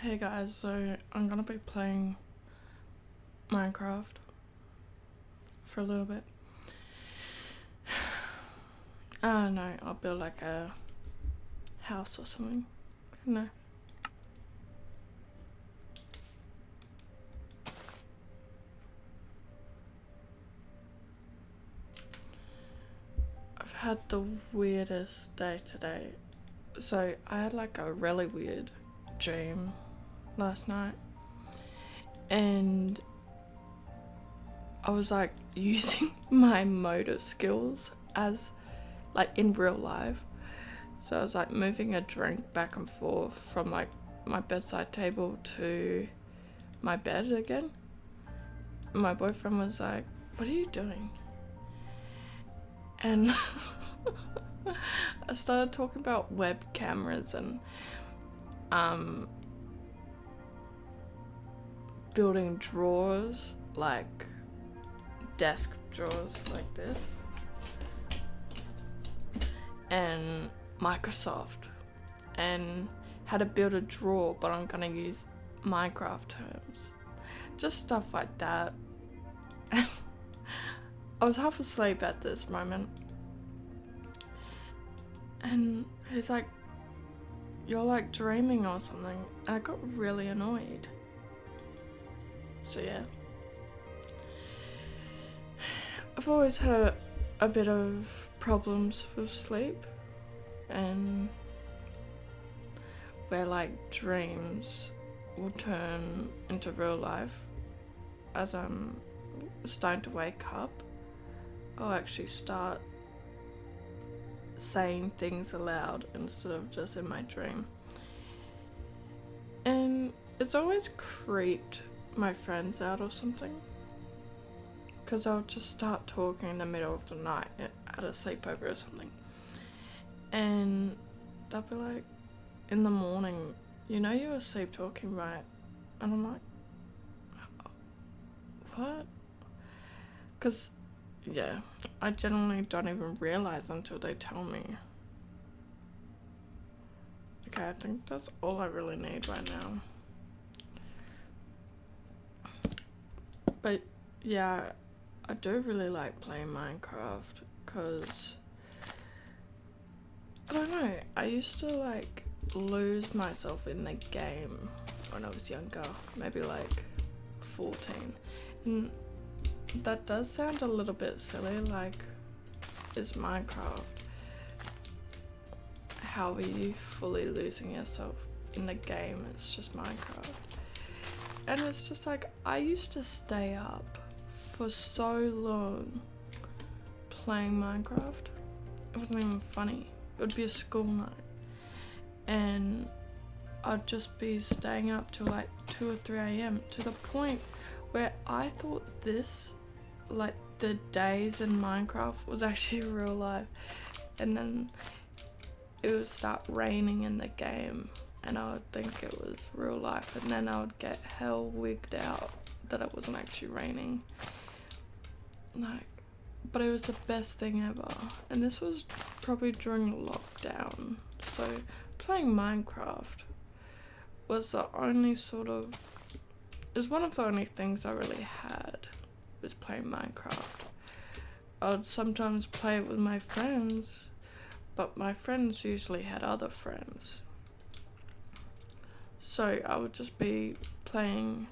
Hey guys, so I'm gonna be playing Minecraft for a little bit. I don't know, I'll build like a house or something. I don't know. I've had the weirdest day today. So I had like a really weird dream last night, and I was like using my motor skills as like in real life. So I was like moving a drink back and forth from like my bedside table to my bed again. My boyfriend was like, "What are you doing?" And I started talking about web cameras and building drawers, like desk drawers like this, and Microsoft, and how to build a drawer, but I'm gonna use Minecraft terms, just stuff like that. I was half asleep at this moment, and he's like, "You're like dreaming or something," and I got really annoyed. So yeah, I've always had a bit of problems with sleep, and where like dreams will turn into real life as I'm starting to wake up. I'll actually start saying things aloud instead of just in my dream. And it's always creeped my friends out or something, because I'll just start talking in the middle of the night at a sleepover or something, and they'll be like, in the morning, "You know you were sleep talking, right?" And I'm like, what? Because yeah, I generally don't even realize until they tell me. Okay, I think that's all I really need right now. But yeah, I do really like playing Minecraft because, I don't know, I used to like lose myself in the game when I was younger, maybe like 14. And that does sound a little bit silly, like, is Minecraft, how are you fully losing yourself in the game? It's just Minecraft. And it's just like, I used to stay up for so long playing Minecraft. It wasn't even funny. It would be a school night, and I'd just be staying up till like 2 or 3 a.m. to the point where I thought this, like the days in Minecraft, was actually real life. And then it would start raining in the game and I would think it was real life, and then I would get hell wigged out that it wasn't actually raining. Like, but it was the best thing ever. And this was probably during lockdown, so playing Minecraft was the only sort of, is one of the only things I really had, was playing Minecraft. I would sometimes play it with my friends, but my friends usually had other friends. So I would just be playing.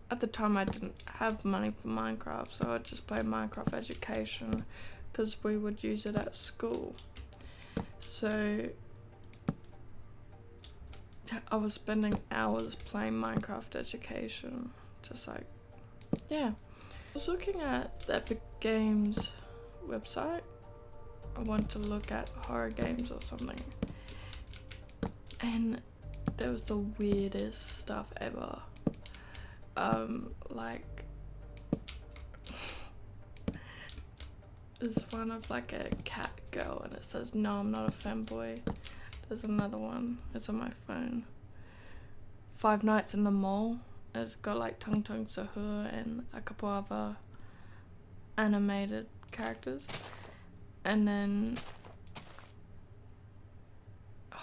At the time I didn't have money for Minecraft, so I'd just play Minecraft Education because we would use it at school. So I was spending hours playing Minecraft Education, just like, yeah. I was looking at the Epic Games website. I wanted to look at horror games or something, and there was the weirdest stuff ever. Like, there's one of like a cat girl and it says, "No, I'm not a femboy." There's another one, it's on my phone. Five Nights in the Mall. It's got like Tung Tung Sahur and a couple other animated characters. And then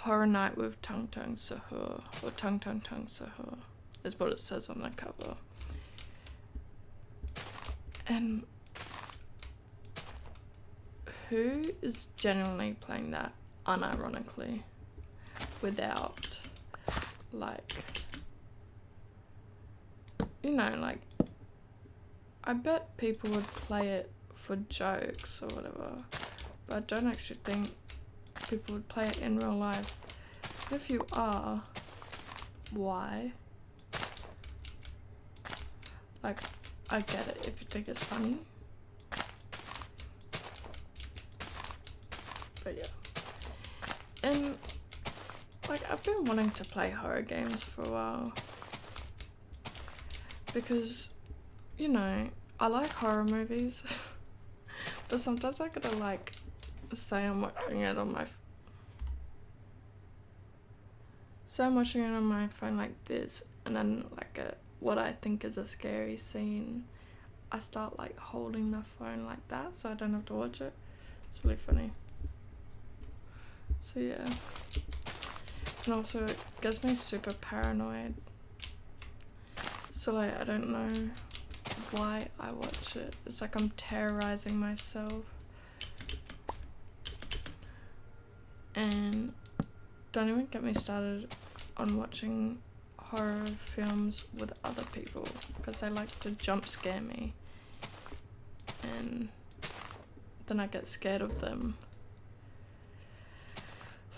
Horror Night with Tung Tung Sahur, or Tung Tung Tung Sahur is what it says on the cover. And who is genuinely playing that unironically without, like, you know, like, I bet people would play it for jokes or whatever, but I don't actually think people would play it in real life. If you are, why? Like, I get it if you think it's funny, but yeah. And like, I've been wanting to play horror games for a while because, you know, I like horror movies but sometimes I gotta like say I'm watching it on my phone like this, and then like what I think is a scary scene, I start like holding the phone like that so I don't have to watch it. It's really funny. So yeah. And also it gets me super paranoid. So like, I don't know why I watch it. It's like I'm terrorizing myself. And don't even get me started on watching horror films with other people, because they like to jump scare me and then I get scared of them.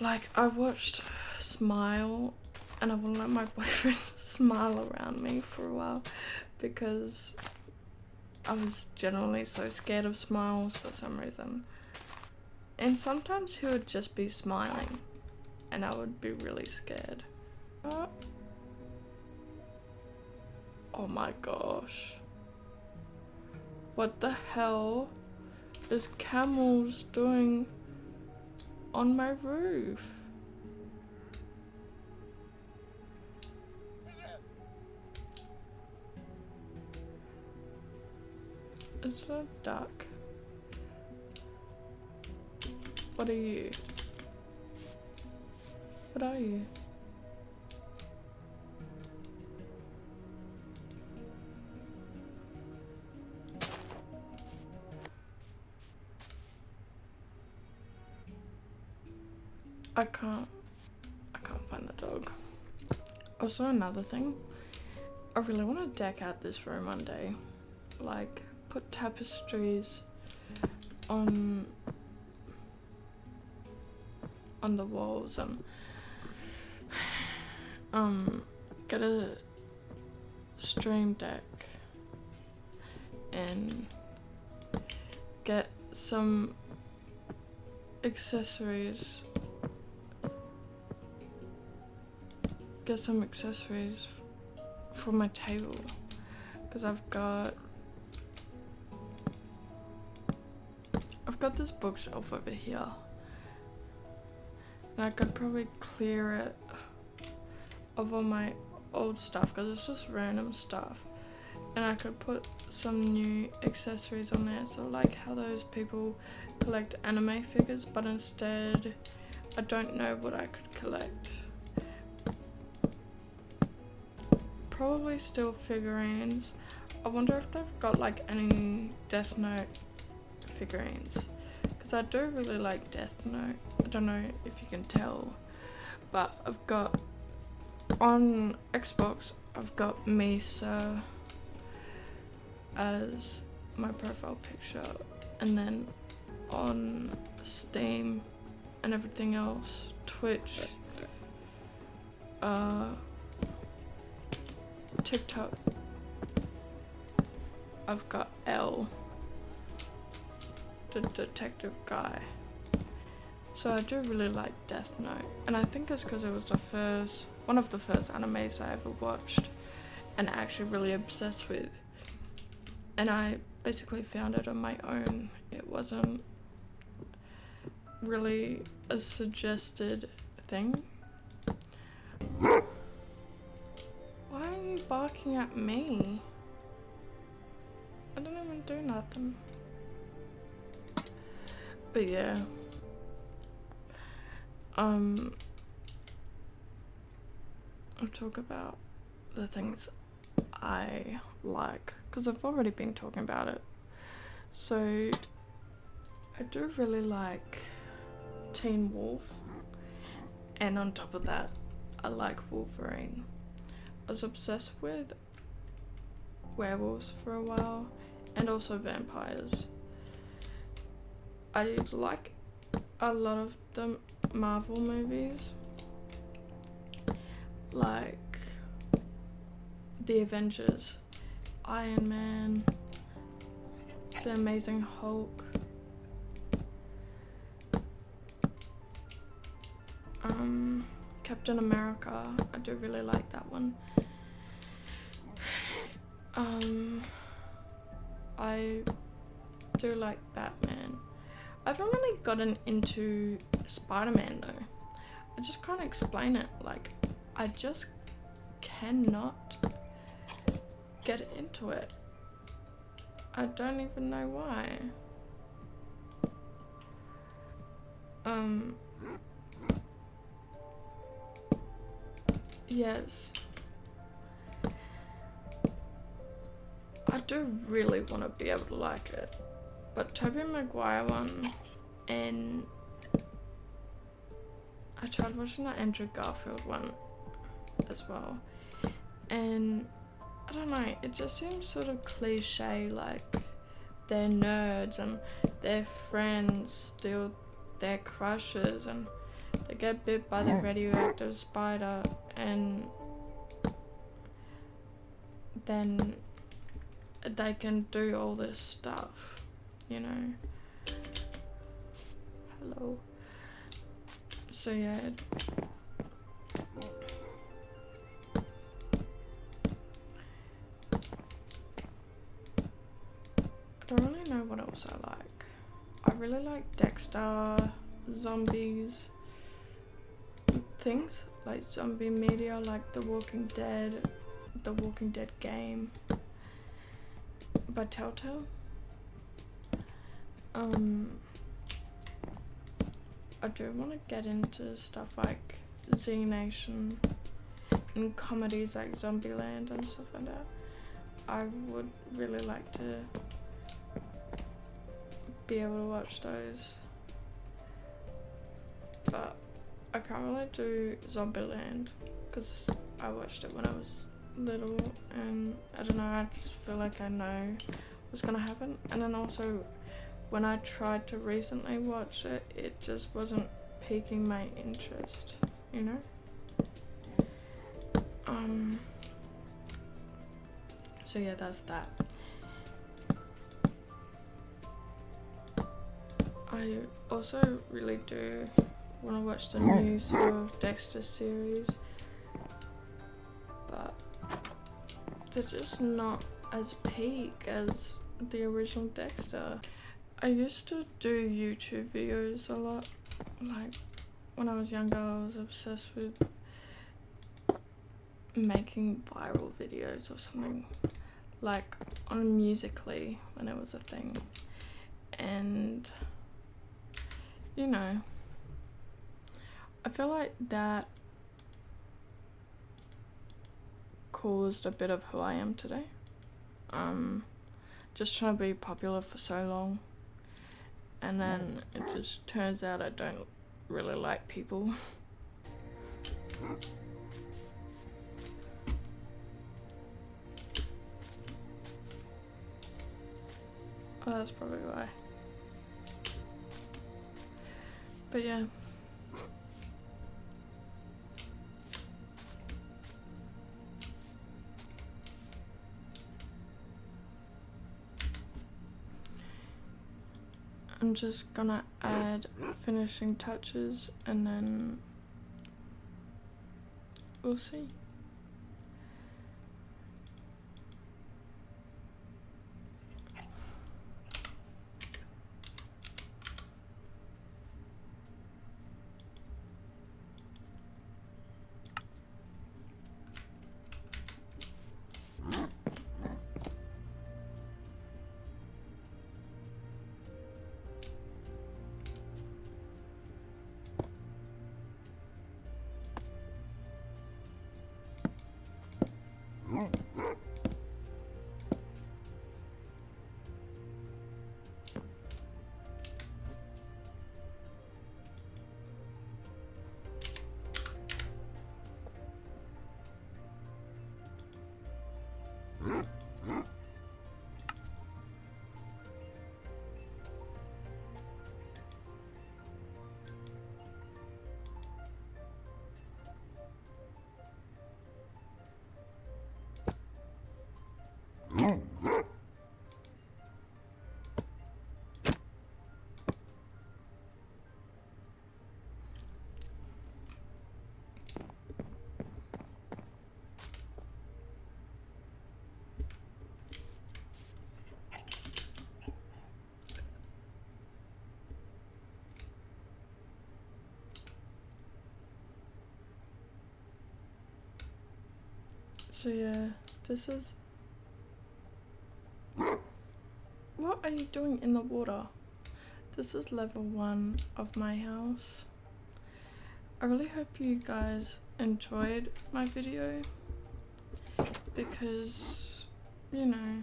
Like, I watched Smile and I wouldn't let my boyfriend smile around me for a while because I was generally so scared of smiles for some reason. And sometimes he would just be smiling and I would be really scared. Oh my gosh. What the hell is camels doing on my roof? Is it a duck? What are you? What are you? I can't find the dog. Also, another thing, I really want to deck out this room one day. Like, put tapestries on the walls and get a stream deck and get some accessories. For my table, because I've got this bookshelf over here and I could probably clear it of all my old stuff because it's just random stuff, and I could put some new accessories on there, so like how those people collect anime figures, but instead I don't know what I could collect. Probably still figurines. I wonder if they've got like any Death Note figurines, because I do really like Death Note. I don't know if you can tell, but I've got on Xbox, I've got Misa as my profile picture, and then on Steam and everything else, Twitch, TikTok, I've got L, the detective guy. So I do really like Death Note, and I think it's because it was one of the first animes I ever watched and actually really obsessed with, and I basically found it on my own. It wasn't really a suggested thing. Why are you barking at me? I didn't even do nothing. But yeah. I'll talk about the things I like, because I've already been talking about it. So I do really like Teen Wolf, and on top of that I like Wolverine. I was obsessed with werewolves for a while, and also vampires. I like a lot of the Marvel movies, like the Avengers, Iron Man, the Amazing Hulk, Captain America. I do really like that one. I do like Batman. I haven't really gotten into Spider-Man though. I just can't explain it. Like, I just cannot get into it. I don't even know why. Yes. I do really want to be able to like it. But Tobey Maguire one, and I tried watching the Andrew Garfield one as well. And I don't know, it just seems sort of cliche, like they're nerds and their friends steal their crushes and they get bit by the radioactive spider, and then they can do all this stuff, you know. Hello. So yeah. I don't really know what else I like. I really like Dexter, zombies, things like zombie media, like The Walking Dead game by Telltale. I do want to get into stuff like Z Nation and comedies like Zombieland and stuff like that. I would really like to be able to watch those, but I can't really do Zombieland because I watched it when I was little, and I don't know, I just feel like I know what's gonna happen. And then also when I tried to recently watch it, it just wasn't piquing my interest, you know. So yeah, that's that. I also really do want to watch the new sort of Dexter series, but they're just not as peak as the original Dexter. I used to do YouTube videos a lot. Like when I was younger, I was obsessed with making viral videos or something, like on Musically when it was a thing. And you know, I feel like that caused a bit of who I am today. Just trying to be popular for so long, and then it just turns out I don't really like people. Oh, that's probably why. But yeah. I'm just gonna add finishing touches and then we'll see. So yeah, this is... What are you doing in the water? This is level 1 of my house. I really hope you guys enjoyed my video, because, you know,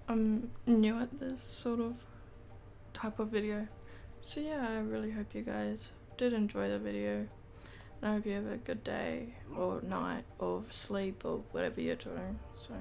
I'm new at this sort of type of video. So yeah, I really hope you guys did enjoy the video. And I hope you have a good day or night or sleep or whatever you're doing. So